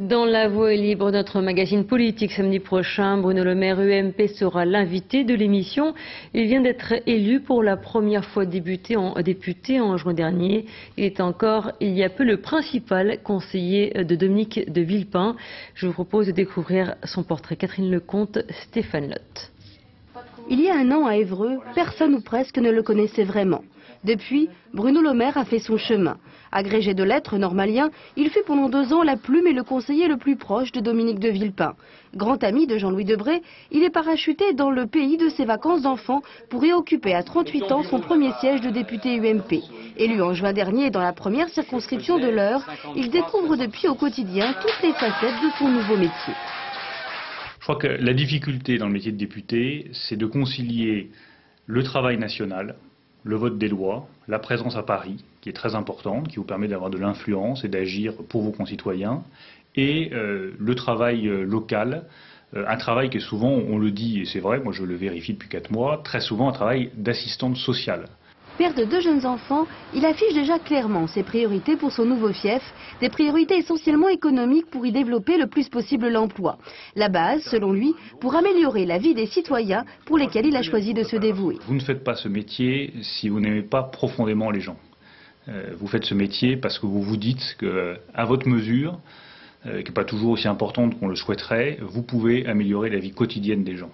Dans La Voix est libre, notre magazine politique samedi prochain, Bruno Le Maire UMP sera l'invité de l'émission. Il vient d'être élu pour la première fois député en juin dernier. Il est encore, il y a peu, le principal conseiller de Dominique de Villepin. Je vous propose de découvrir son portrait. Catherine Lecomte, Stéphane Lotte. Il y a un an à Évreux, personne ou presque ne le connaissait vraiment. Depuis, Bruno Le Maire a fait son chemin. Agrégé de lettres normalien, il fut pendant 2 ans la plume et le conseiller le plus proche de Dominique de Villepin. Grand ami de Jean-Louis Debré, il est parachuté dans le pays de ses vacances d'enfants pour y occuper à 38 ans son premier siège de député UMP. Élu en juin dernier dans la première circonscription de l'Eure, il découvre depuis au quotidien toutes les facettes de son nouveau métier. Je crois que la difficulté dans le métier de député, c'est de concilier le travail national, le vote des lois, la présence à Paris, qui est très importante, qui vous permet d'avoir de l'influence et d'agir pour vos concitoyens, et le travail local, un travail qui est souvent, on le dit, et c'est vrai, moi je le vérifie depuis 4 mois, très souvent un travail d'assistante sociale. Père de 2 jeunes enfants, il affiche déjà clairement ses priorités pour son nouveau fief, des priorités essentiellement économiques pour y développer le plus possible l'emploi. La base, selon lui, pour améliorer la vie des citoyens pour lesquels il a choisi de se dévouer. Vous ne faites pas ce métier si vous n'aimez pas profondément les gens. Vous faites ce métier parce que vous vous dites qu'à votre mesure, qui n'est pas toujours aussi importante qu'on le souhaiterait, vous pouvez améliorer la vie quotidienne des gens.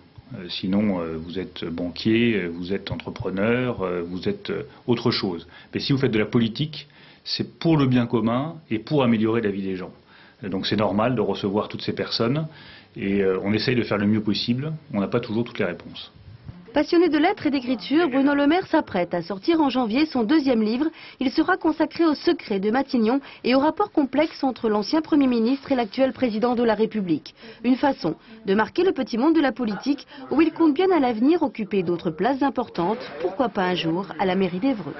Sinon, vous êtes banquier, vous êtes entrepreneur, vous êtes autre chose. Mais si vous faites de la politique, c'est pour le bien commun et pour améliorer la vie des gens. Donc c'est normal de recevoir toutes ces personnes et on essaye de faire le mieux possible. On n'a pas toujours toutes les réponses. Passionné de lettres et d'écriture, Bruno Le Maire s'apprête à sortir en janvier son 2e livre. Il sera consacré au secret de Matignon et au rapport complexe entre l'ancien Premier ministre et l'actuel président de la République. Une façon de marquer le petit monde de la politique où il compte bien à l'avenir occuper d'autres places importantes, pourquoi pas un jour à la mairie d'Évreux.